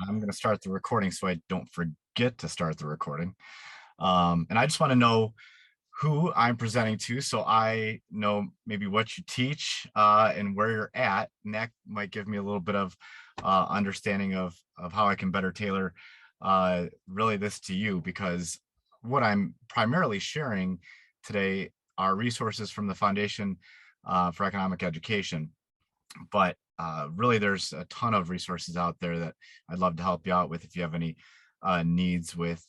I'm going to start the recording so I don't forget to start the recording. And I just want to know who I'm presenting to so I know maybe what you teach and where you're at. And that might give me a little bit of understanding of how I can better tailor really this to you, because what I'm primarily sharing today are resources from the Foundation for Economic Education. But really, there's a ton of resources out there that I'd love to help you out with if you have any needs with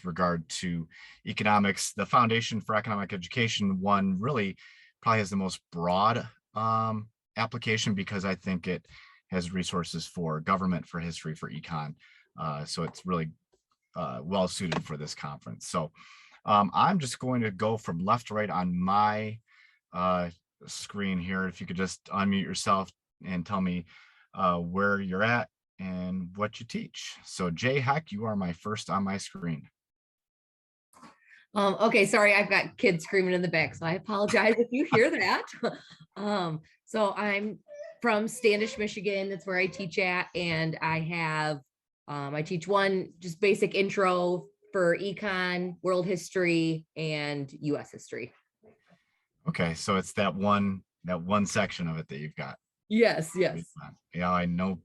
regard to economics. The Foundation for Economic Education one really probably has the most broad application, because I think it has resources for government, for history, for econ. So it's really well suited for this conference. So I'm just going to go from left to right on my screen here. If you could just unmute yourself and tell me where you're at and what you teach. So Jay Heck, you are my first on my screen. Okay, sorry, I've got kids screaming in the back, so I apologize if you hear that. So I'm from Standish, Michigan. That's where I teach at, and I have I teach one just basic intro for econ, world history, and U.S. history. Okay, so it's that one section of it that you've got. Yes. Yeah, I know.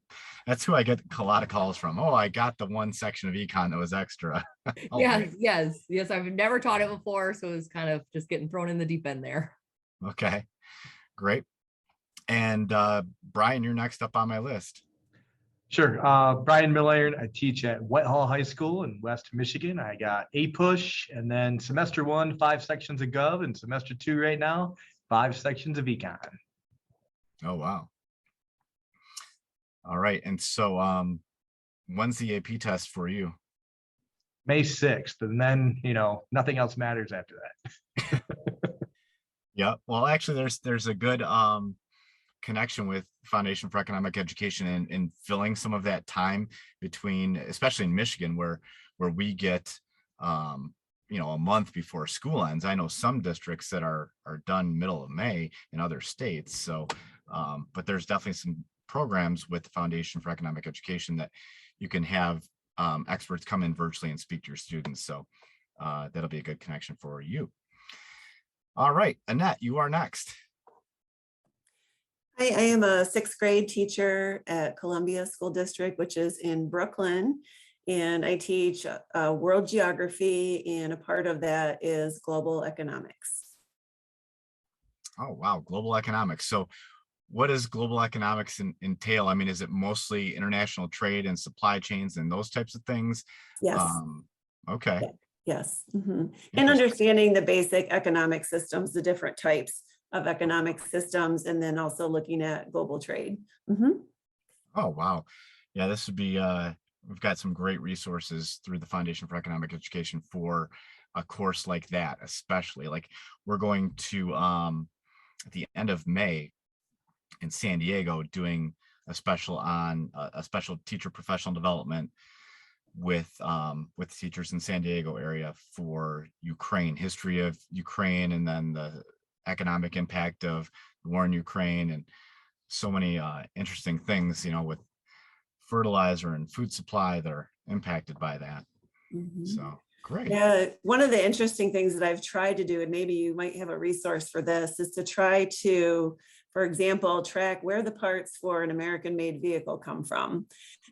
That's who I get a lot of calls from. Oh, I got the one section of econ that was extra. Yes. I've never taught it before, so it was kind of just getting thrown in the deep end there. Okay, great. And Brian, you're next up on my list. Sure. Brian Miller. I teach at Whitehall High School in West Michigan. I got APUSH, and then semester 1, 5 sections of Gov, and semester 2 right now, 5 sections of Econ. Oh, wow. All right. And so when's the AP test for you? May 6th. And then, nothing else matters after that. Yeah. Well, actually, there's a good connection with Foundation for Economic Education in filling some of that time between, especially in Michigan, where we get a month before school ends. I know some districts that are done middle of May in other states. So but there's definitely some programs with the Foundation for Economic Education that you can have experts come in virtually and speak to your students. So that'll be a good connection for you. All right, Annette, you are next. Hi, I am a 6th grade teacher at Columbia School District, which is in Brooklyn. And I teach world geography, and a part of that is global economics. Oh, wow, global economics. So what does global economics entail? I mean, is it mostly international trade and supply chains and those types of things? Yes. Okay. Yeah. Yes. Mm-hmm. And understanding the basic economic systems, the different types of economic systems, and then also looking at global trade. Mm-hmm. Oh, wow. Yeah, this would be, we've got some great resources through the Foundation for Economic Education for a course like that, especially. Like, we're going to, at the end of May in San Diego, doing a special on a special teacher professional development with teachers in San Diego area for Ukraine, history of Ukraine, and then the economic impact of the war in Ukraine, and so many interesting things, with fertilizer and food supply that are impacted by that. Mm-hmm. So great. Yeah, one of the interesting things that I've tried to do, and maybe you might have a resource for this, is to try to, for example, track where the parts for an American-made vehicle come from.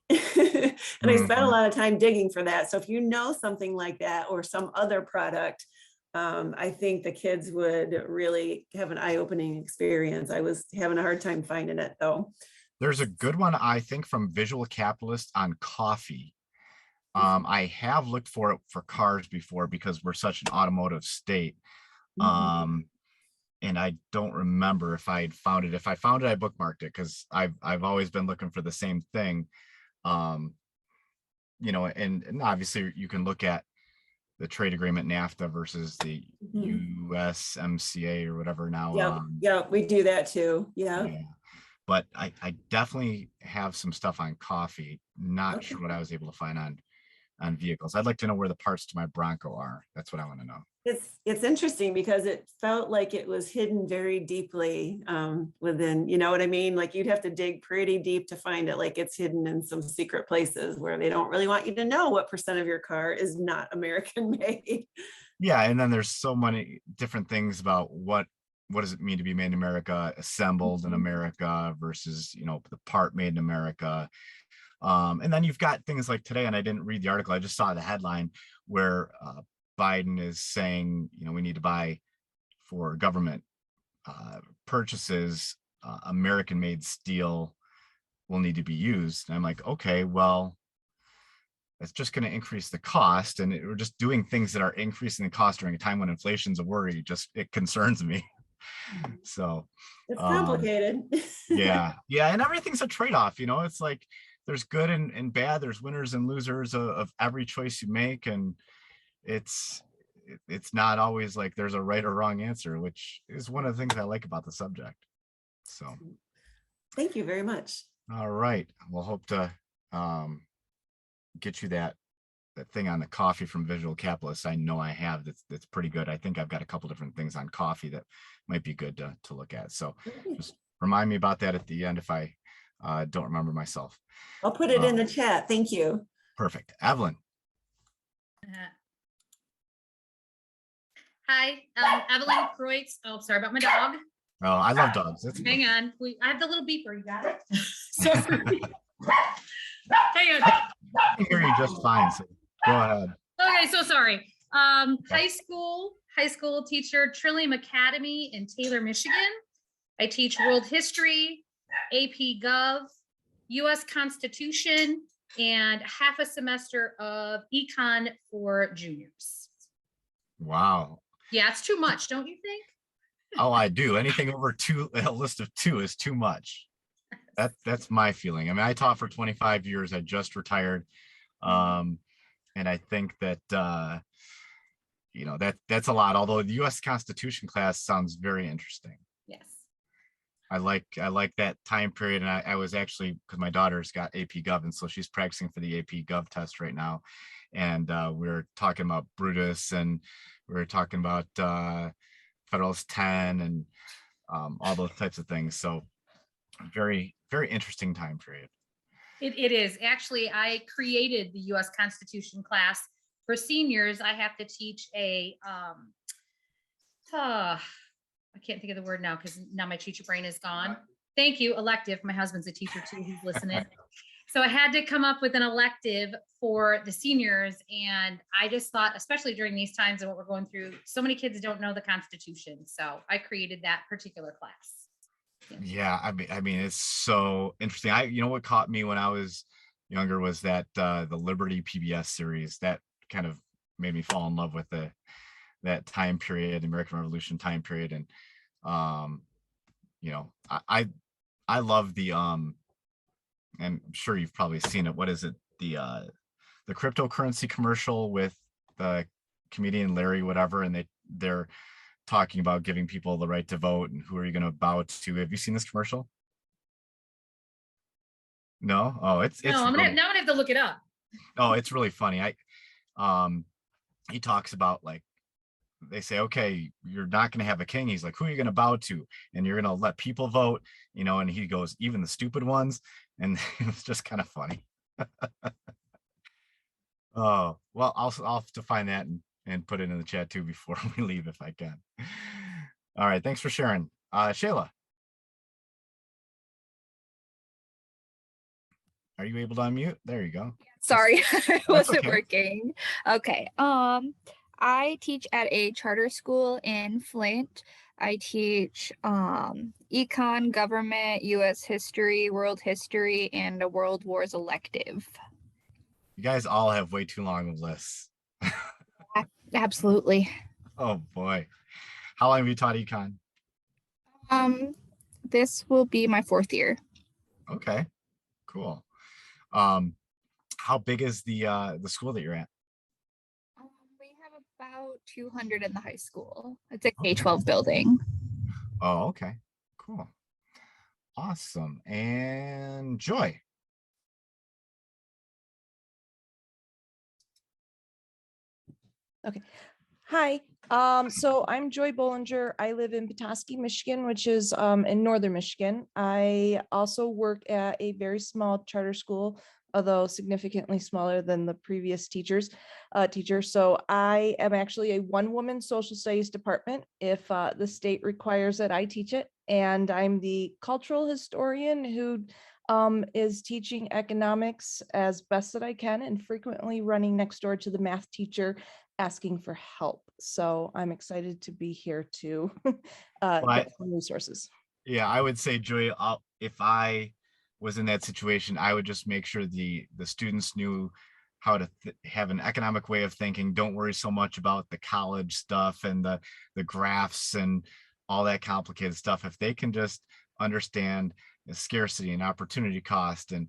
And I spent a lot of time digging for that. So if you know something like that or some other product, I think the kids would really have an eye-opening experience. I was having a hard time finding it, though. There's a good one, I think, from Visual Capitalist on coffee. I have looked for it for cars before because we're such an automotive state. And I don't remember if I found it. If I found it, I bookmarked it, because I've always been looking for the same thing. And obviously you can look at the trade agreement NAFTA versus the USMCA or whatever now. Yeah, we do that too. Yeah. But I definitely have some stuff on coffee. Not sure what I was able to find on on vehicles. I'd like to know where the parts to my Bronco are. That's what I want to know. It's interesting because it felt like it was hidden very deeply within, you know what I mean? Like you'd have to dig pretty deep to find it, like it's hidden in some secret places where they don't really want you to know what % of your car is not American made. Yeah, and then there's so many different things about what does it mean to be made in America, assembled in America versus, you know, the part made in America. And then you've got things like today, and I didn't read the article, I just saw the headline where Biden is saying, you know, we need to buy for government purchases, American made steel will need to be used. And I'm like, okay, well, that's just going to increase the cost. And we're just doing things that are increasing the cost during a time when inflation's a worry. Just, it concerns me. So It's complicated. yeah. And everything's a trade-off, you know, it's like there's good and bad, there's winners and losers of every choice you make. And it's not always like there's a right or wrong answer, which is one of the things I like about the subject. So Thank you very much. all right, we'll hope to get you that thing on the coffee from Visual Capitalist. I know I have, that's pretty good. I think I've got a couple different things on coffee that might be good to look at. So just remind me about that at the end if I don't remember myself. I'll put it in the chat. Thank you. Perfect. Evelyn. Hi, Evelyn Kreutz. Oh, sorry about my dog. Oh, I love dogs. Hang on. I have the little beeper. You got it? Sorry. Hang on. I can hear you just fine. So go ahead. Okay, so sorry. High school teacher, Trillium Academy in Taylor, Michigan. I teach world history, AP Gov, US Constitution, and half a semester of Econ for juniors. Wow. Yeah, it's too much, don't you think? Oh, I do. Anything over a list of 2 is too much. That's my feeling. I mean, I taught for 25 years. I just retired. And I think that, you know, that's a lot, although the US Constitution class sounds very interesting. Yes. I like that time period. And I was actually, because my daughter's got AP Gov, and so she's practicing for the AP Gov test right now. And we were talking about Brutus, and we were talking about Federalist 10 and all those types of things. So very, very interesting time period. It is. Actually, I created the US Constitution class for seniors. I have to teach a, I can't think of the word now because now my teacher brain is gone. Thank you. Elective. My husband's a teacher too. He's listening. So I had to come up with an elective for the seniors. And I just thought, especially during these times and what we're going through, so many kids don't know the Constitution. So I created that particular class. Yeah, I mean, it's so interesting. You know what caught me when I was younger was that the Liberty PBS series that kind of made me fall in love with that time period, American Revolution time period. And you know, I love the and I'm sure you've probably seen it. What is it? The cryptocurrency commercial with the comedian Larry whatever, and they're talking about giving people the right to vote and who are you going to bow to. Have you seen this commercial? No? Oh, it's no, I'm gonna have to look it up. Oh, it's really funny. He talks about, like, they say, okay, you're not going to have a king. He's like, who are you going to bow to? And you're going to let people vote, you know, and he goes, even the stupid ones. And it's just kind of funny. Oh, well, I'll have to find that and put it in the chat too before we leave if I can. All right, thanks for sharing. Shayla, are you able to unmute? There you go. Sorry, it wasn't okay. working. Okay. I teach at a charter school in Flint. I teach econ, government, US history, world history, and a world wars elective. You guys all have way too long of lists. Absolutely. Oh boy. How long have you taught econ? This will be my 4th year. Okay, cool. How big is the school that you're at? We have about 200 in the high school. It's a K-12 building. Oh, okay, cool. Awesome. And Joy. Hi, so I'm Joy Bollinger. I live in Petoskey, Michigan, which is in northern Michigan. I also work at a very small charter school, although significantly smaller than the previous teacher. So I am actually a one-woman social studies department. If the state requires it, I teach it. And I'm the cultural historian who is teaching economics as best that I can and frequently running next door to the math teacher asking for help. So I'm excited to be here to Well, get some resources. yeah, I would say, Joy, if I was in that situation, I would just make sure the students knew how to have an economic way of thinking. Don't worry so much about the college stuff and the graphs and all that complicated stuff. If they can just understand the scarcity and opportunity cost and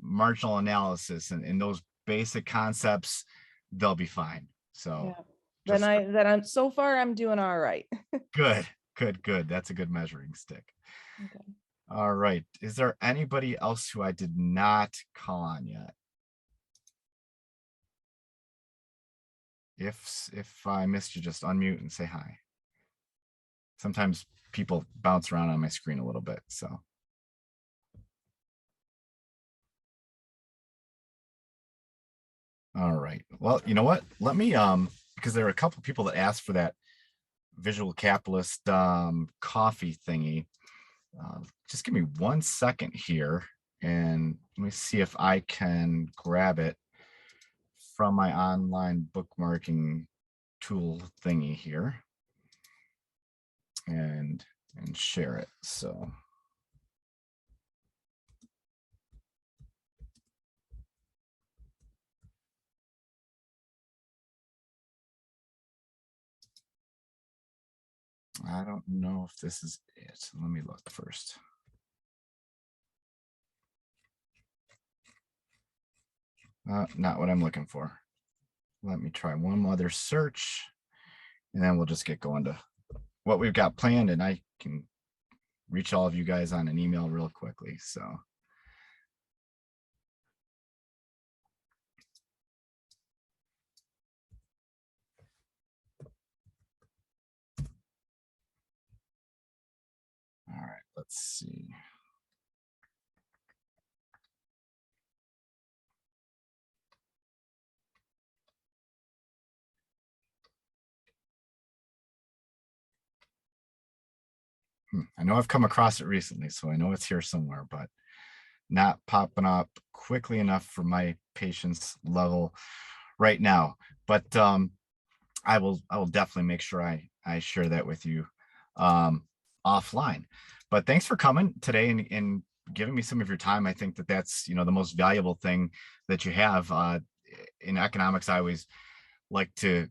marginal analysis and those basic concepts, they'll be fine. So Yeah. just I'm so far I'm doing all right. good, good. That's a good measuring stick. Okay. All right. Is there anybody else who I did not call on yet? If I missed you, just unmute and say hi. Sometimes people bounce around on my screen a little bit, so. All right. Well, you know what? Let me because there are a couple people that asked for that visual capitalist coffee thingy. Just give me 1 second here and let me see if I can grab it from my online bookmarking tool thingy here and share it. So I don't know if this is it. Let me look first. Not what I'm looking for. Let me try one other search and then we'll just get going to what we've got planned, and I can reach all of you guys on an email real quickly. So all right, let's see. I know I've come across it recently, so I know it's here somewhere, but not popping up quickly enough for my patience level right now. But I will definitely make sure I share that with you offline. But thanks for coming today and giving me some of your time. I think that's the most valuable thing that you have in economics. I always like to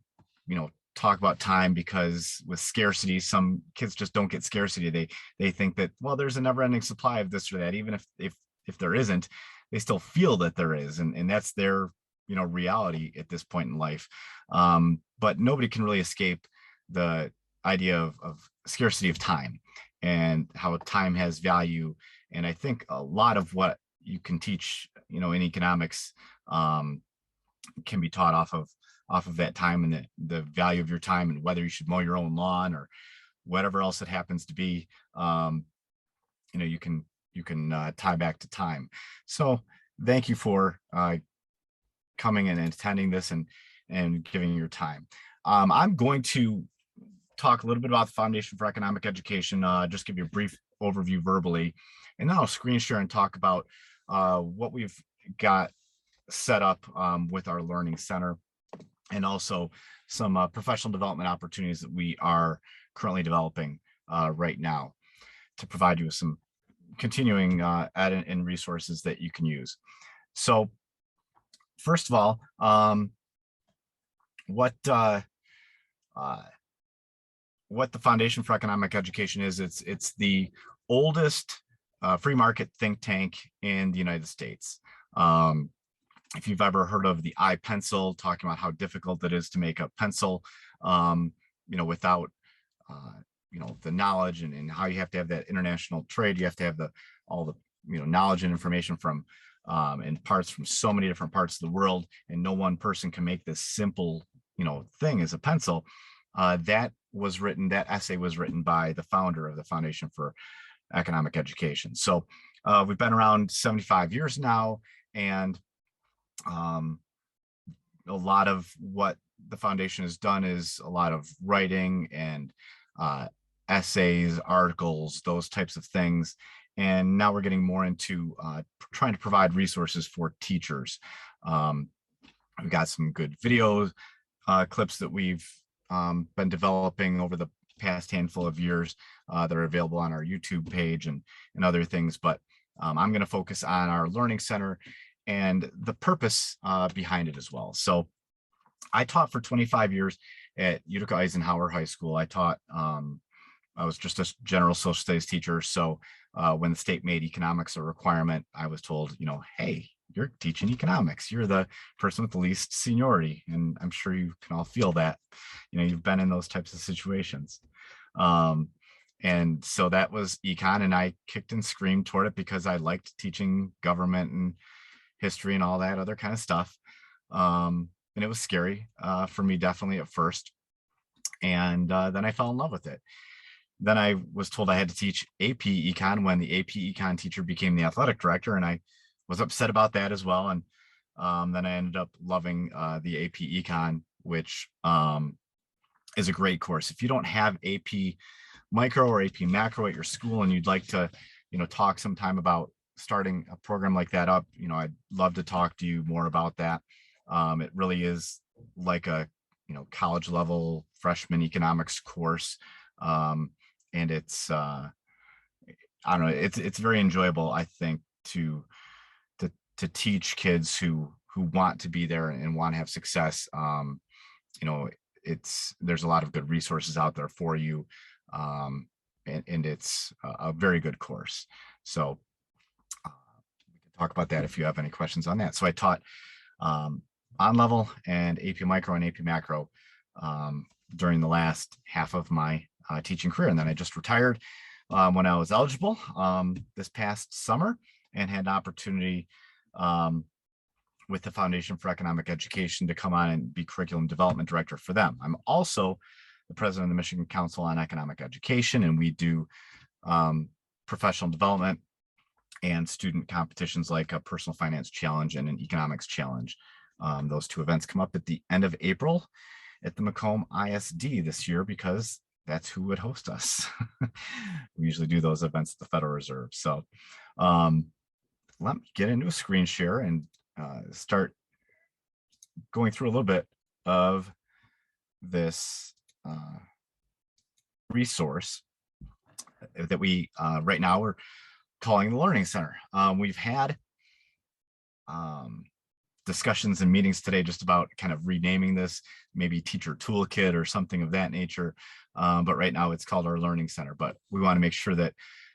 talk about time because with scarcity, some kids just don't get scarcity. They think that, well, there's a never-ending supply of this or that. Even if there isn't, they still feel that there is, and that's their reality at this point in life. But nobody can really escape the idea of scarcity of time and how time has value. And I think a lot of what you can teach in economics can be taught off of that time and the value of your time and whether you should mow your own lawn or whatever else it happens to be. You can tie back to time. So thank you for coming in and attending this and giving your time. I'm going to talk a little bit about the Foundation for Economic Education, just give you a brief overview verbally, and then I'll screen share and talk about what we've got set up with our Learning Center and also some professional development opportunities that we are currently developing right now to provide you with some continuing ed and resources that you can use. So first of all, what the Foundation for Economic Education is, it's the oldest free market think tank in the United States. If you've ever heard of the iPencil, talking about how difficult it is to make a pencil, without, the knowledge and how you have to have that international trade, you have to have all the, knowledge and information from and parts from so many different parts of the world, and no one person can make this simple thing is a pencil. That essay was written by the founder of the Foundation for Economic Education. So we've been around 75 years now, and a lot of what the foundation has done is a lot of writing and essays, articles, those types of things. And now we're getting more into trying to provide resources for teachers. We've got some good video clips that we've been developing over the past handful of years that are available on our YouTube page and other things. But I'm going to focus on our Learning Center and the purpose behind it as well. So I taught for 25 years at Utica Eisenhower High School. I was just a general social studies teacher. So when the state made economics a requirement, I was told, hey, you're teaching economics. You're the person with the least seniority. And I'm sure you can all feel that, you've been in those types of situations. And so that was econ, and I kicked and screamed toward it because I liked teaching government and history and all that other kind of stuff. And it was scary for me, definitely at first. And then I fell in love with it. Then I was told I had to teach AP Econ when the AP Econ teacher became the athletic director, and I was upset about that as well. And then I ended up loving the AP Econ, which is a great course. If you don't have AP Micro or AP Macro at your school and you'd like to, talk sometime about starting a program like that up, I'd love to talk to you more about that. It really is like a, college level freshman economics course. And it's, I don't know, it's very enjoyable, I think, to teach kids who want to be there and want to have success. There's a lot of good resources out there for you. And it's a very good course. So we can talk about that if you have any questions on that. So I taught on level and AP Micro and AP Macro during the last half of my teaching career. And then I just retired when I was eligible this past summer, and had an opportunity with the Foundation for Economic Education to come on and be curriculum development director for them. I'm also the president of the Michigan Council on Economic Education, and we do professional development and student competitions like a personal finance challenge and an economics challenge. Those two events come up at the end of April at the Macomb ISD this year because that's who would host us. We usually do those events at the Federal Reserve. So let me get into a screen share and start going through a little bit of this resource that we right now we're calling the Learning Center. We've had discussions and meetings today just about kind of renaming this, maybe teacher toolkit or something of that nature. But right now it's called our Learning Center. But we want to make sure that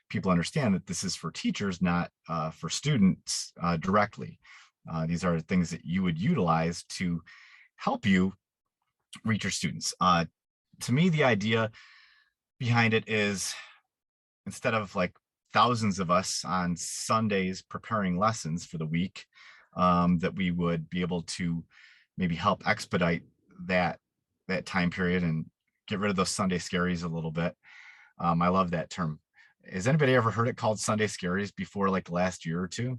people understand that this is for teachers, not for students directly. These are things that you would utilize to help you reach your students. To me, the idea behind it is, instead of like thousands of us on Sundays preparing lessons for the week, that we would be able to maybe help expedite that time period and get rid of those Sunday scaries a little bit. I love that term. Has anybody ever heard it called Sunday scaries before, like the last year or two?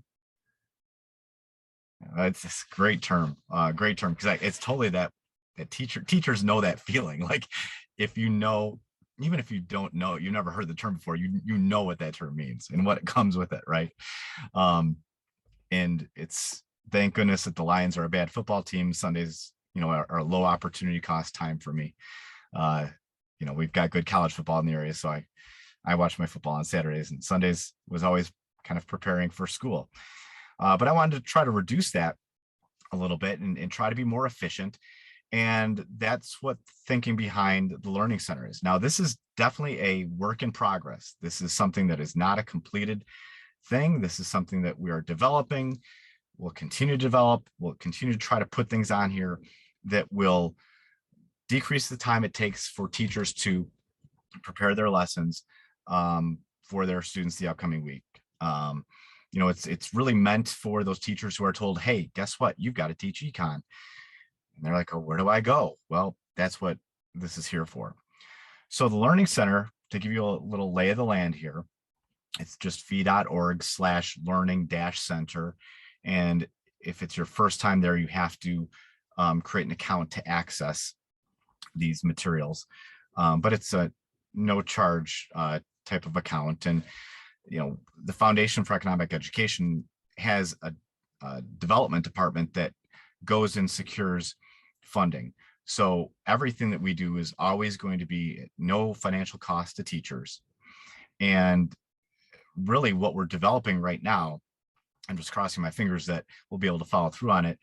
It's this great term because it's totally that teachers know that feeling. Like, if you know, even if you don't know, you never heard the term before, you know what that term means and what it comes with it, right? And it's, thank goodness that the Lions are a bad football team. Sundays, are a low opportunity cost time for me. We've got good college football in the area, so I watch my football on Saturdays, and Sundays was always kind of preparing for school. But I wanted to try to reduce that a little bit and try to be more efficient. And that's what thinking behind the Learning Center is. Now, this is definitely a work in progress. This is something that is not a completed thing. This is something that we are developing. We'll continue to develop. We'll continue to try to put things on here that will decrease the time it takes for teachers to prepare their lessons for their students the upcoming week. It's really meant for those teachers who are told, hey, guess what? You've got to teach econ. And they're like, oh, where do I go? Well, that's what this is here for. So the Learning Center, to give you a little lay of the land here, it's just fee.org/learning-center. And if it's your first time there, you have to create an account to access these materials. But it's a no charge type of account. And, the Foundation for Economic Education has a development department that goes and secures funding. So everything that we do is always going to be at no financial cost to teachers. And really what we're developing right now, I'm just crossing my fingers that we'll be able to follow through on it,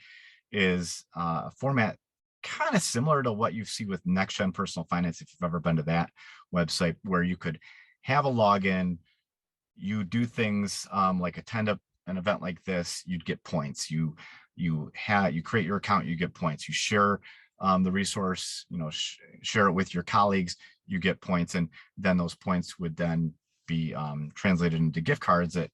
is a format kind of similar to what you see with Next Gen Personal Finance, if you've ever been to that website, where you could have a login, you do things like attend an event like this, you'd get points. You create your account, you get points. You share the resource, share it with your colleagues, you get points, and then those points would then be translated into gift cards at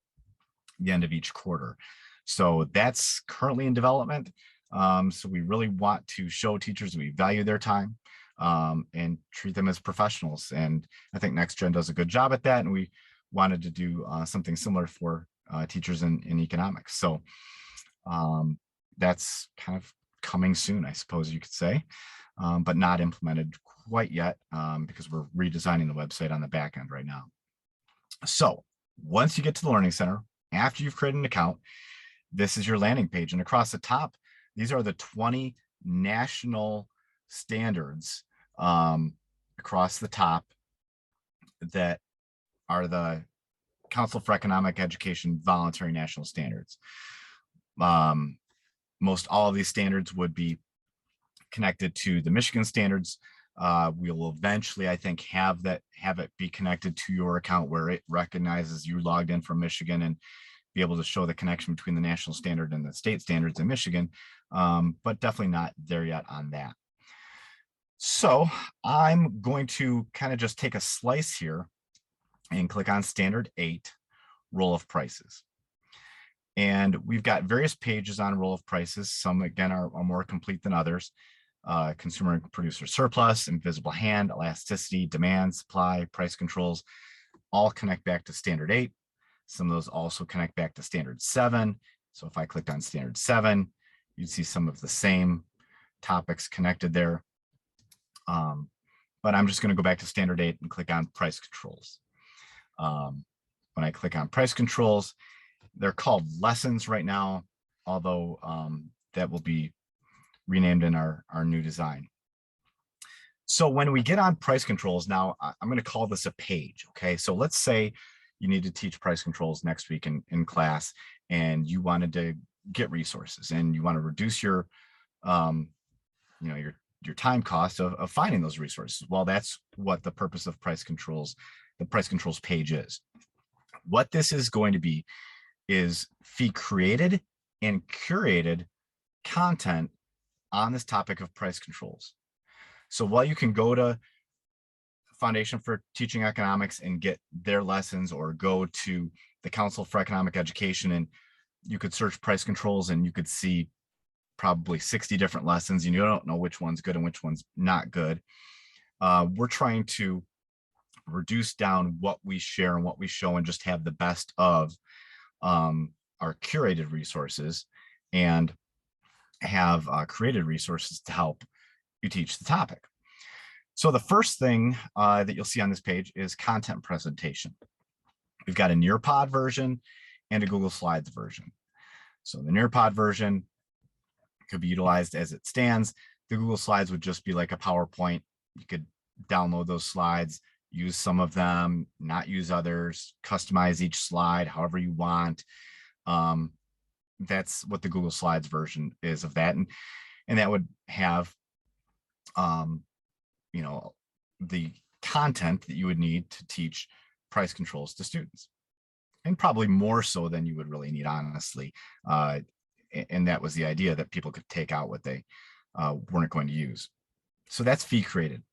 the end of each quarter. So that's currently in development. So we really want to show teachers that we value their time and treat them as professionals. And I think Next Gen does a good job at that. And we wanted to do something similar for teachers in economics. So that's kind of coming soon, I suppose you could say, but not implemented quite yet because we're redesigning the website on the back end right now. So once you get to the Learning Center, after you've created an account, this is your landing page. And across the top, these are the 20 national standards across the top that are the Council for Economic Education voluntary national standards. Most all of these standards would be connected to the Michigan standards. We will eventually, I think, have it be connected to your account where it recognizes you logged in from Michigan and be able to show the connection between the national standard and the state standards in Michigan, but definitely not there yet on that. So I'm going to kind of just take a slice here and click on Standard 8, Roll of Prices. And we've got various pages on roll of prices. Some, again, are more complete than others. Consumer and producer surplus, invisible hand, elasticity, demand, supply, price controls, all connect back to Standard 8. Some of those also connect back to Standard 7. So if I clicked on Standard 7, you'd see some of the same topics connected there. But I'm just going to go back to Standard 8 and click on price controls. When I click on price controls, they're called lessons right now, although that will be renamed in our new design. So when we get on price controls, now I'm going to call this a page. Okay, so let's say you need to teach price controls next week in class, and you wanted to get resources and you want to reduce your your time cost of finding those resources. Well, that's what the purpose of price controls, the price controls page is. What this is going to be is fee created and curated content on this topic of price controls. So while you can go to Foundation for Teaching Economics and get their lessons, or go to the Council for Economic Education and you could search price controls and you could see probably 60 different lessons and you don't know which one's good and which one's not good. We're trying to reduce down what we share and what we show and just have the best of our curated resources and have created resources to help you teach the topic. So the first thing that you'll see on this page is content presentation. We've got a Nearpod version and a Google Slides version. So the Nearpod version could be utilized as it stands. The Google Slides would just be like a PowerPoint. You could download those slides, use some of them, not use others, customize each slide however you want. That's what the Google Slides version is of that. And that would have, the content that you would need to teach price controls to students, and probably more so than you would really need, honestly. And that was the idea, that people could take out what they weren't going to use. So that's fee created.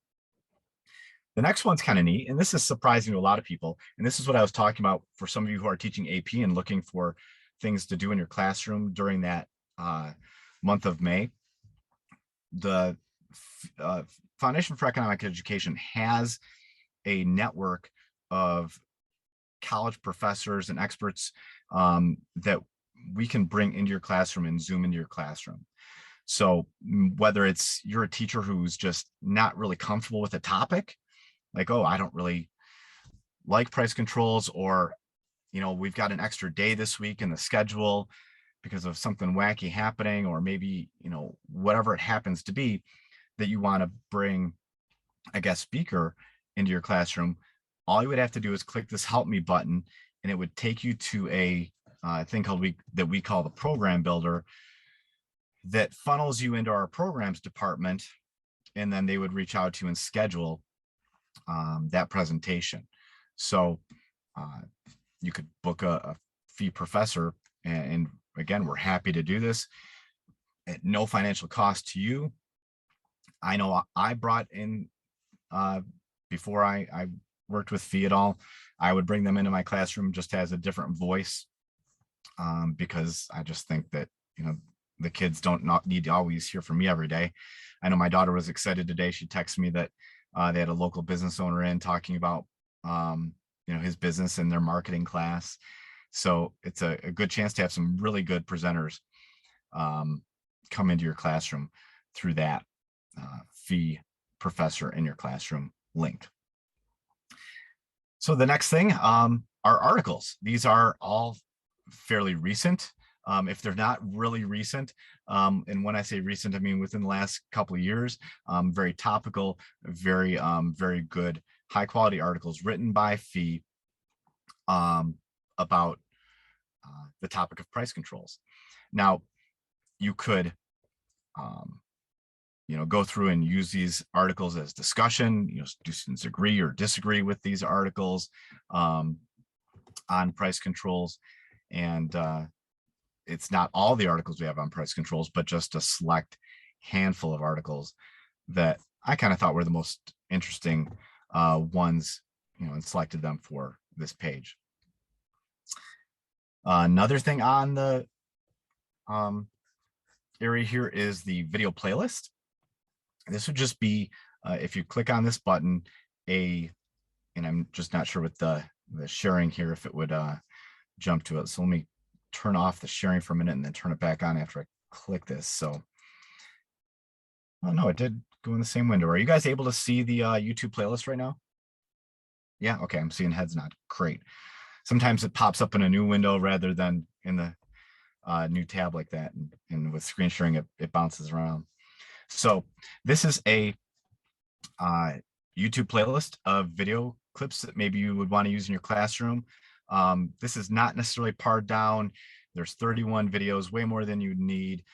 The next one's kind of neat, and this is surprising to a lot of people. And this is what I was talking about for some of you who are teaching AP and looking for things to do in your classroom during that month of May. the Foundation for Economic Education has a network of college professors and experts that we can bring into your classroom and Zoom into your classroom. So whether it's you're a teacher who's just not really comfortable with a topic, like, oh, I don't really like price controls, or, you know, we've got an extra day this week in the schedule because of something wacky happening, or maybe, you know, whatever it happens to be, that you want to bring a guest speaker into your classroom, all you would have to do is click this help me button, and it would take you to a thing called that we call the program builder, that funnels you into our programs department, and then they would reach out to you and schedule that presentation. So you could book a fee professor, and again, we're happy to do this at no financial cost to you. I know I brought in, before I worked with fee at all, I would bring them into my classroom just as a different voice, because I just think that, you know, the kids don't not need to always hear from me every day. I know my daughter was excited today. She texted me that they had a local business owner in talking about, you know, his business in their marketing class. So it's a good chance to have some really good presenters come into your classroom through that fee professor in your classroom link. So the next thing are articles. These are all fairly recent. If they're not really recent, and when I say recent, I mean within the last couple of years, very topical, very good, high quality articles written by fee about the topic of price controls. Now, you could you know, go through and use these articles as discussion. You know, do students agree or disagree with these articles on price controls? And it's not all the articles we have on price controls, but just a select handful of articles that I kind of thought were the most interesting ones, you know, and selected them for this page. Another thing on the area here is the video playlist. This would just be, if you click on this button, and I'm just not sure with the sharing here, if it would jump to it. So let me turn off the sharing for a minute and then turn it back on after I click this. So, oh no, it did go in the same window. Are you guys able to see the YouTube playlist right now? Yeah, okay, I'm seeing heads nod. Great. Sometimes it pops up in a new window rather than in the new tab like that. And with screen sharing, it bounces around. So this is a YouTube playlist of video clips that maybe you would want to use in your classroom. This is not necessarily pared down. There's 31 videos, way more than you need.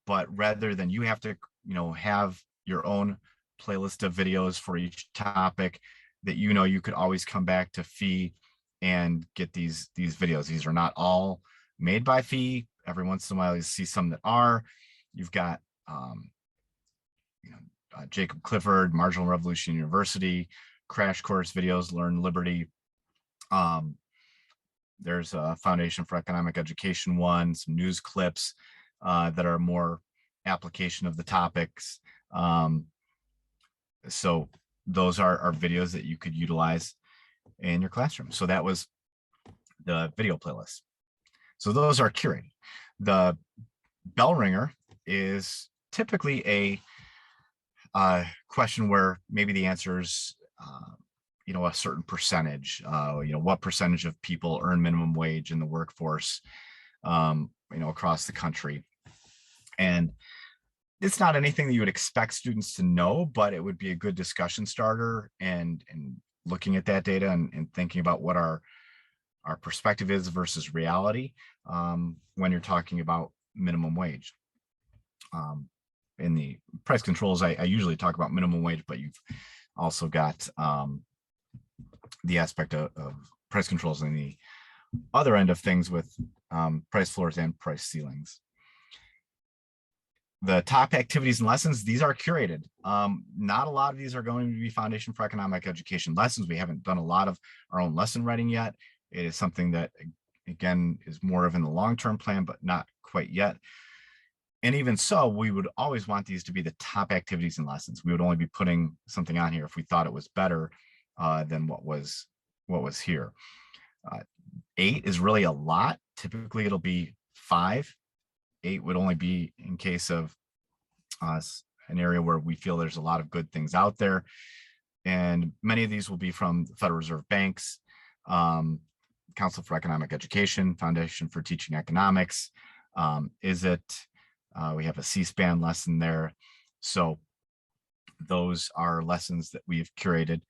But rather than you have to, you know, have your own playlist of videos for each topic, that, you know, you could always come back to fee and get these videos. These are not all made by fee. Every once in a while you see some that are. You've got you know, Jacob Clifford, Marginal Revolution University, crash course videos, Learn Liberty. There's a Foundation for Economic Education one, some news clips that are more application of the topics. So those are videos that you could utilize in your classroom. So that was the video playlist. So those are curated. The bell ringer is typically a question where maybe the answer is, you know, a certain percentage, you know, what percentage of people earn minimum wage in the workforce, you know, across the country. And it's not anything that you would expect students to know, but it would be a good discussion starter, and looking at that data and thinking about what our perspective is versus reality when you're talking about minimum wage. In the price controls, I usually talk about minimum wage, but you've also got the aspect of price controls in the other end of things with price floors and price ceilings. The top activities and lessons, these are curated. Not a lot of these are going to be Foundation for Economic Education lessons. We haven't done a lot of our own lesson writing yet. It is something that, again, is more of in the long-term plan, but not quite yet. And even so, we would always want these to be the top activities and lessons. We would only be putting something on here if we thought it was better than what was here. 8 is really a lot. Typically, it'll be 5. 8 would only be in case of an area where we feel there's a lot of good things out there. And many of these will be from the Federal Reserve Banks, Council for Economic Education, Foundation for Teaching Economics. We have a C-SPAN lesson there. So those are lessons that we've curated,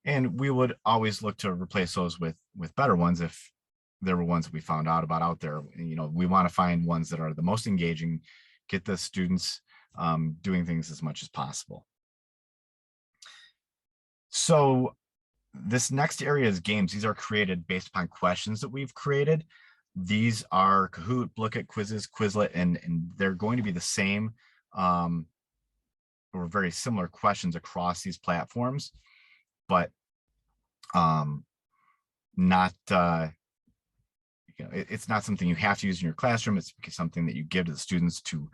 and we would always look to replace those with better ones if there were ones we found out about out there. You know, we want to find ones that are the most engaging, get the students doing things as much as possible. So this next area is games. These are created based upon questions that we've created. These are Kahoot, Blooket, quizzes, Quizlet, and they're going to be the same or very similar questions across these platforms, but not it's not something you have to use in your classroom. It's something that you give to the students to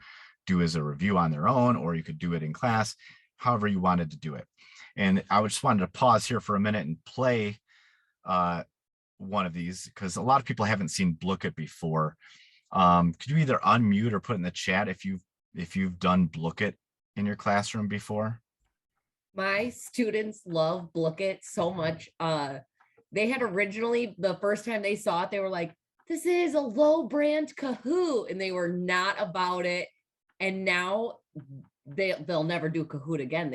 do as a review on their own, or you could do it in class, however you wanted to do it. And I just wanted to pause here for a minute and play one of these, because a lot of people haven't seen Blooket before. Could you either unmute or put in the chat if you've done Blooket in your classroom before? My students love Blooket so much. They had originally, the first time they saw it, they were like, this is a low brand Kahoot, and they were not about it. And now they'll never do Kahoot again.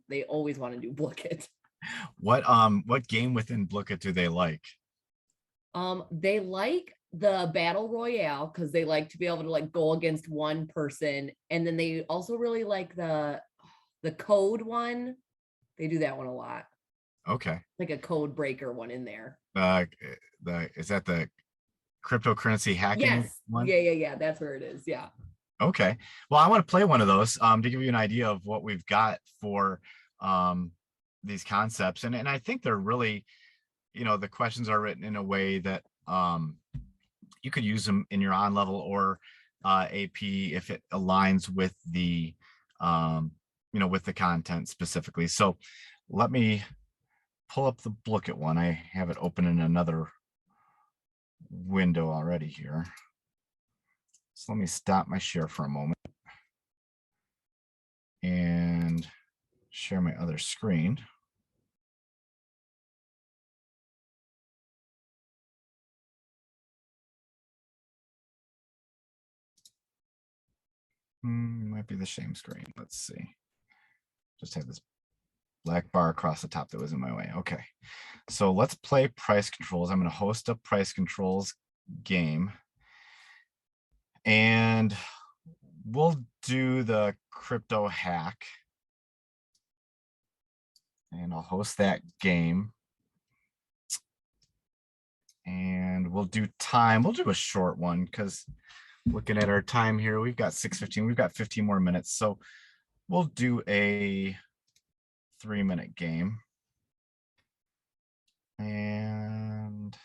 They always want to do Blooket. What game within Blooket do they like? They like the battle royale because they like to be able to like go against one person, and then they also really like the code one. They do that one a lot. Okay. Like a code breaker one in there. Is that the cryptocurrency hacking one? Yeah. That's where it is. Yeah. Okay. Well, I want to play one of those to give you an idea of what we've got for these concepts. And I think they're really, the questions are written in a way that you could use them in your on level or AP if it aligns with the, with the content specifically. So let me pull up the Blooket one. I have it open in another window already here. So let me stop my share for a moment and share my other screen. Might be the same screen. Let's see. Just have this black bar across the top that was in my way. Okay. So let's play price controls. I'm going to host a price controls game. And we'll do the crypto hack. And I'll host that game. And we'll do time. We'll do a short one because looking at our time here, we've got 6:15. We've got 15 more minutes. So we'll do a 3-minute game. And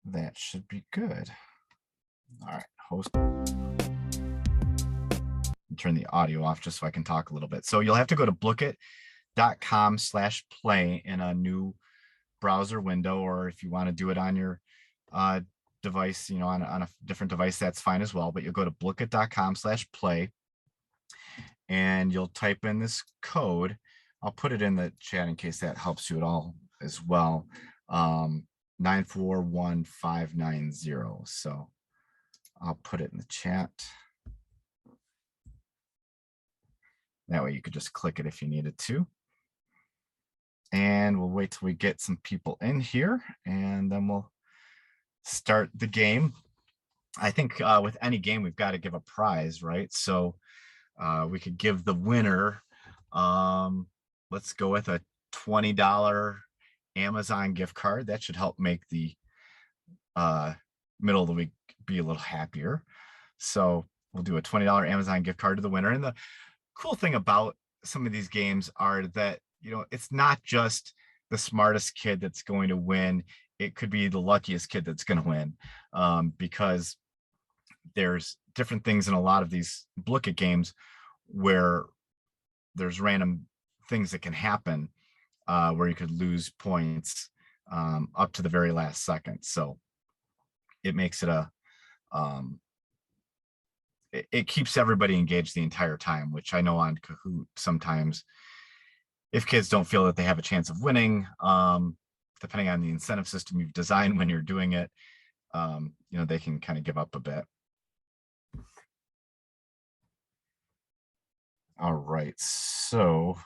that should be good. All right, host. Turn the audio off just so I can talk a little bit. So you'll have to go to blooket.com/play in a new browser window, or if you want to do it on your device, on a different device, that's fine as well. But you'll go to blooket.com/play and you'll type in this code. I'll put it in the chat in case that helps you at all as well. 941590. So I'll put it in the chat. That way you could just click it if you needed to. And we'll wait till we get some people in here, and then we'll start the game. I think with any game, we've got to give a prize, right? So we could give the winner, let's go with a $20 Amazon gift card. That should help make the middle of the week be a little happier. So we'll do a $20 Amazon gift card to the winner. And the cool thing about some of these games are that, it's not just the smartest kid that's going to win. It could be the luckiest kid that's going to win, because there's different things in a lot of these look at games where there's random things that can happen where you could lose points up to the very last second. So it makes it it keeps everybody engaged the entire time, which I know on Kahoot sometimes if kids don't feel that they have a chance of winning, depending on the incentive system you've designed when you're doing it, they can kind of give up a bit. All right, so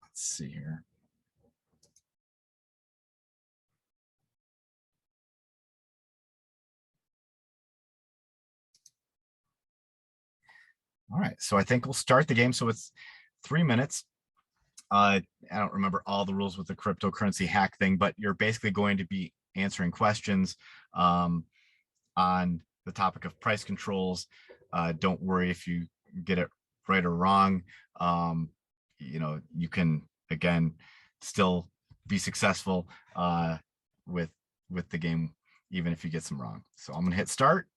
let's see here. All right, so I think we'll start the game. So it's 3 minutes. I don't remember all the rules with the cryptocurrency hack thing, but you're basically going to be answering questions on the topic of price controls. Don't worry if you get it right or wrong. You can, again, still be successful with the game, even if you get some wrong. So I'm gonna hit start.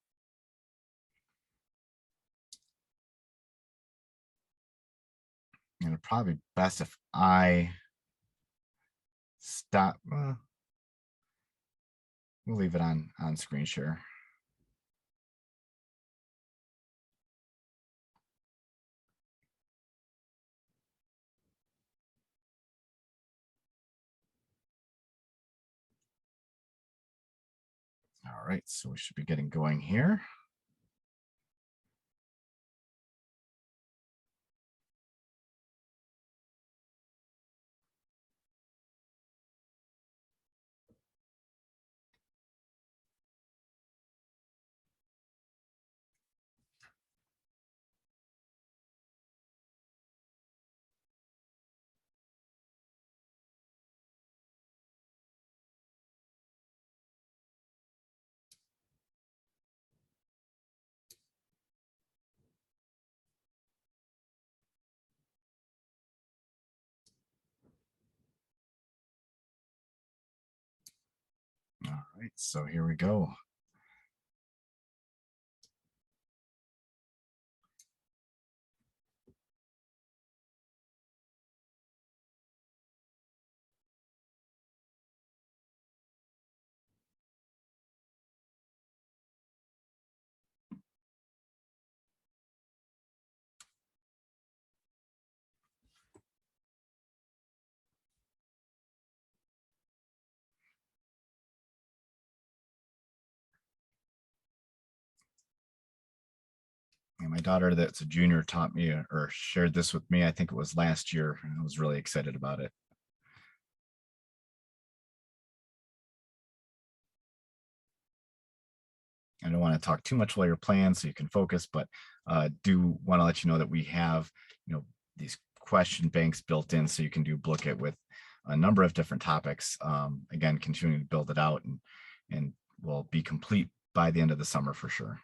And it'd probably be best if I stop. We'll leave it on screen share. All right, so we should be getting going here. All right, so here we go. And my daughter, that's a junior, taught me or shared this with me. I think it was last year, and I was really excited about it. I don't want to talk too much while you're playing so you can focus, but do want to let you know that we have, these question banks built in so you can do book it with a number of different topics. Again, continuing to build it out and will be complete by the end of the summer for sure.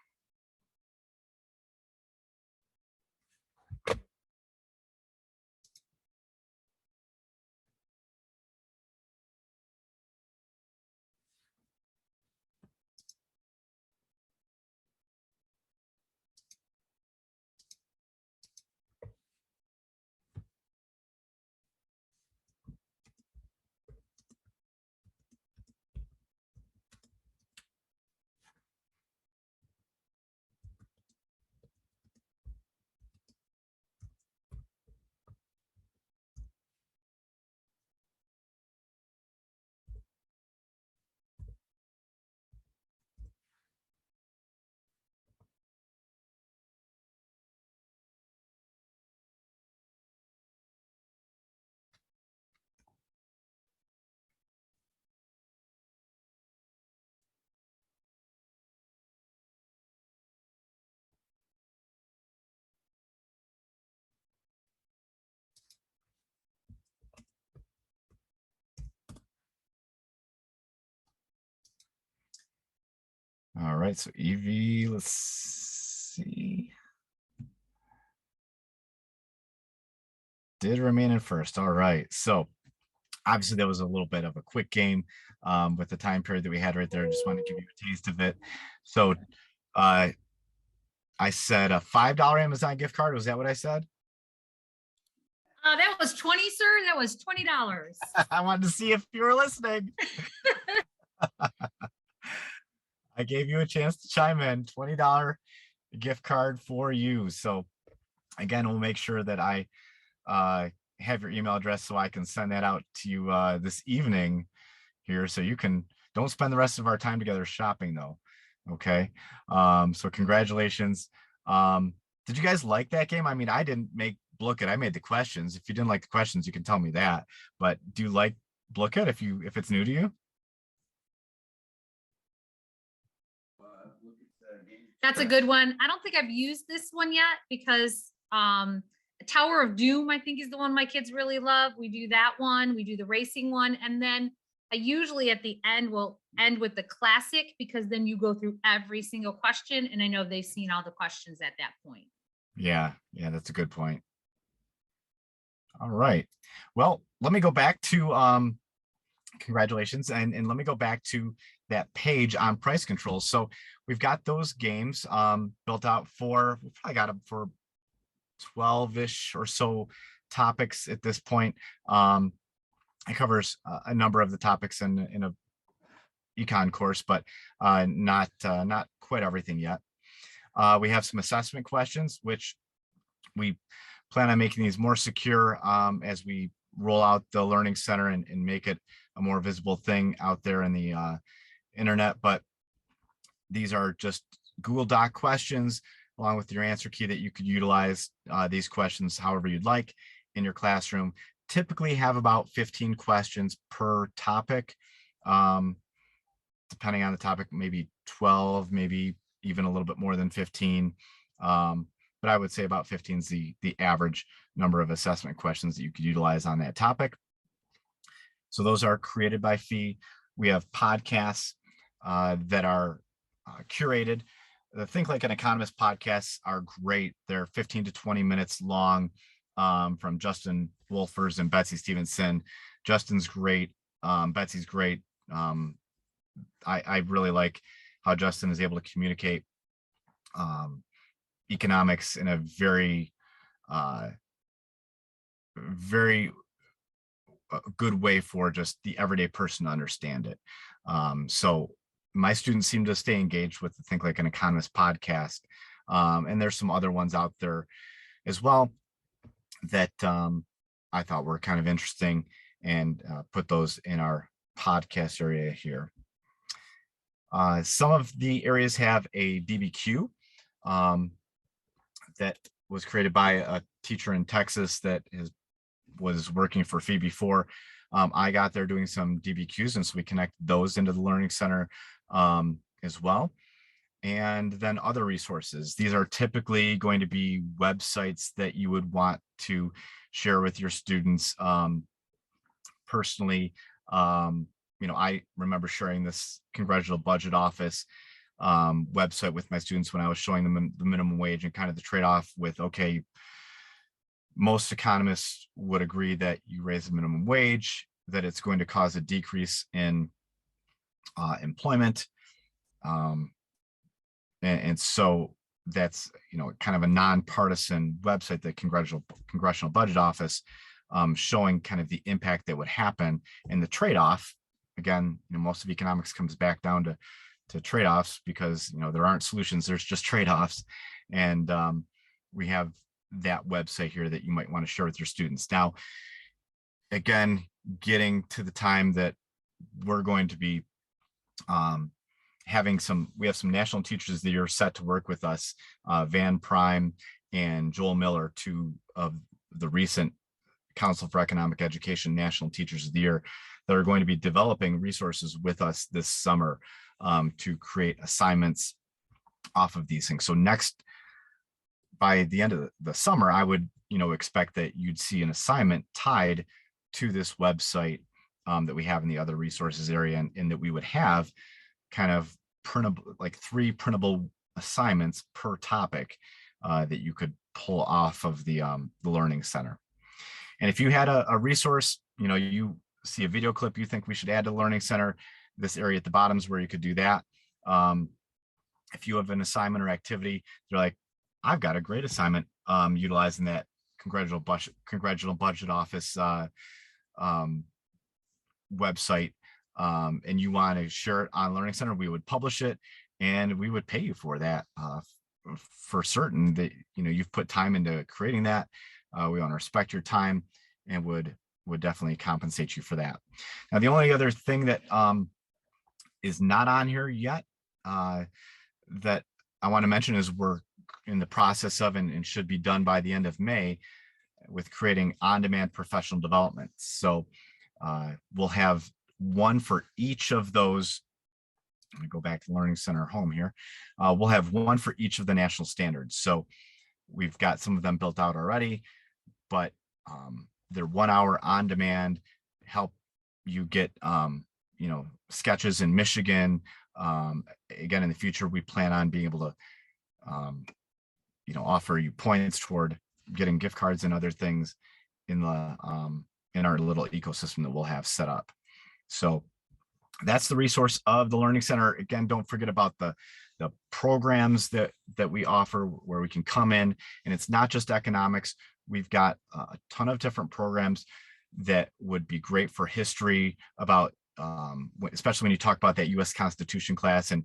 All right, so Evie, let's see. Did remain in first. All right, so obviously that was a little bit of a quick game with the time period that we had right there. I just wanted to give you a taste of it. So Uh, I said a $5 Amazon gift card. Was that what I said? That was 20, sir. That was $20. I wanted to see if you were listening. I gave you a chance to chime in. $20 gift card for you. So again, we'll make sure that I have your email address so I can send that out to you this evening here. So you can, don't spend the rest of our time together shopping though. Okay. So congratulations. Did you guys like that game? I mean, I didn't make Book It. I made the questions. If you didn't like the questions, you can tell me that. But do you like Book It if it's new to you? That's a good one. I don't think I've used this one yet because Tower of Doom, I think, is the one my kids really love. We do that one. We do the racing one. And then I usually at the end will end with the classic because then you go through every single question. And I know they've seen all the questions at that point. Yeah, that's a good point. All right. Well, let me go back to congratulations, and let me go back to that page on price controls. So we've got those games built out for, we probably got them for 12-ish or so topics at this point. It covers a number of the topics in a econ course, but not quite everything yet. We have some assessment questions, which we plan on making these more secure as we roll out the Learning Center and make it a more visible thing out there in the internet. But these are just Google Doc questions along with your answer key that you could utilize these questions however you'd like in your classroom. Typically have about 15 questions per topic. Depending on the topic, maybe 12, maybe even a little bit more than 15. But I would say about 15 is the average number of assessment questions that you could utilize on that topic. So those are created by Fee. We have podcasts that are curated. The Think Like an Economist podcasts are great. They're 15 to 20 minutes long from Justin Wolfers and Betsy Stevenson. Justin's great. Betsy's great. I really like how Justin is able to communicate economics in a very good way for just the everyday person to understand it. So my students seem to stay engaged with the Think Like an Economist podcast. And there's some other ones out there as well that I thought were kind of interesting, and put those in our podcast area here. Some of the areas have a DBQ that was created by a teacher in Texas that was working for Fee before. I got there doing some DBQs, and so we connect those into the Learning Center as well. And then other resources. These are typically going to be websites that you would want to share with your students personally. I remember sharing this Congressional Budget Office website with my students when I was showing them the minimum wage and kind of the trade-off with, okay, most economists would agree that you raise the minimum wage, that it's going to cause a decrease in employment. And so that's, kind of a nonpartisan website, the Congressional Budget Office, showing kind of the impact that would happen and the trade-off. Again, most of economics comes back down to trade-offs because, there aren't solutions, there's just trade-offs. And we have that website here that you might want to share with your students. Now, again, getting to the time that we're going to be we have some national teachers that are set to work with us, Van Prime and Joel Miller, two of the recent Council for Economic Education National Teachers of the Year, that are going to be developing resources with us this summer to create assignments off of these things. So by the end of the summer, I would, expect that you'd see an assignment tied to this website that we have in the other resources area, and that we would have kind of printable, like 3 printable assignments per topic that you could pull off of the Learning Center. And if you had a resource, you see a video clip you think we should add to the Learning Center, this area at the bottom is where you could do that. if you have an assignment or activity, they're like, I've got a great assignment utilizing that congressional budget office website, and you want to share it on Learning Center, we would publish it and we would pay you for that, for certain that, you know, you've put time into creating that. We want to respect your time and would definitely compensate you for that. Now, the only other thing that is not on here yet that I want to mention is we're in the process of, and should be done by the end of May, with creating on-demand professional development. So we'll have one for each of those. I'm going to go back to Learning Center home here. We'll have one for each of the national standards. So we've got some of them built out already, but they're 1 hour on demand, help you get, you know, sketches in Michigan. Again, in the future, we plan on being able to, you know, offer you points toward getting gift cards and other things in the in our little ecosystem that we'll have set up. So that's the resource of the Learning Center. Again, don't forget about the programs that we offer, where we can come in, and it's not just economics. We've got a ton of different programs that would be great for history, about especially when you talk about that U.S. Constitution class, and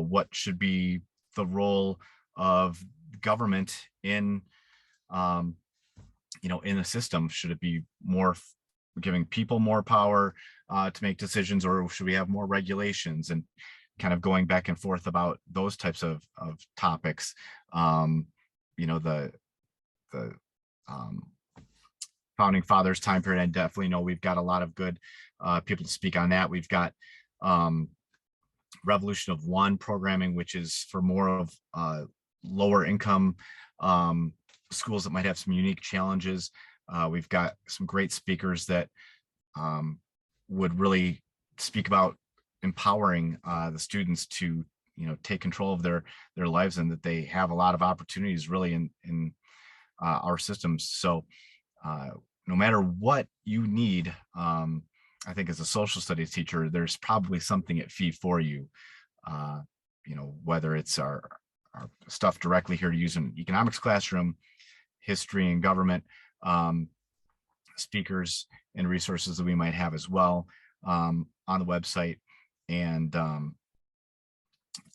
what should be the role of government in, you know, in the system. Should it be more giving people more power to make decisions, or should we have more regulations, and kind of going back and forth about those types of topics. You know, the founding fathers time period, I definitely know we've got a lot of good people to speak on that. We've got Revolution of One programming, which is for more of lower income schools that might have some unique challenges. We've got some great speakers that would really speak about empowering the students to, you know, take control of their lives, and that they have a lot of opportunities really in our systems. So no matter what you need, I think as a social studies teacher, there's probably something at FEE for you. You know, whether it's our stuff directly here to use in economics classroom, history and government, speakers and resources that we might have as well on the website, and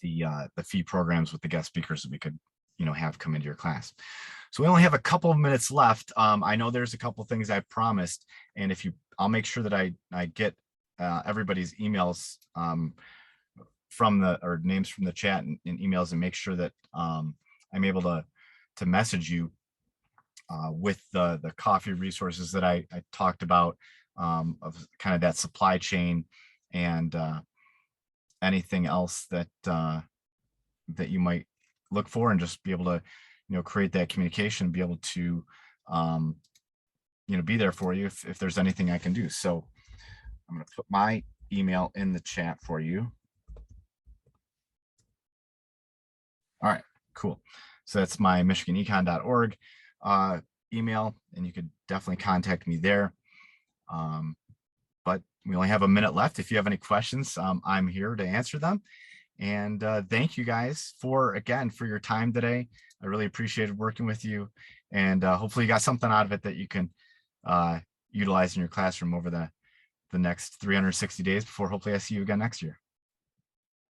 the FEE programs with the guest speakers that we could, you know, have come into your class. So we only have a couple of minutes left. I know there's a couple of things I've promised, and I'll make sure that I get everybody's emails or names from the chat and emails, and make sure that I'm able to message you with the coffee resources that I talked about, of kind of that supply chain, and anything else that that you might look for, and just be able to, you know, create that communication, be able to, you know, be there for you if there's anything I can do. So I'm going to put my email in the chat for you. All right, cool. So that's my michiganecon.org email, and you could definitely contact me there. But we only have a minute left. If you have any questions, I'm here to answer them. And thank you guys for your time today. I really appreciated working with you, and hopefully you got something out of it that you can utilize in your classroom over the next 360 days before hopefully I see you again next year.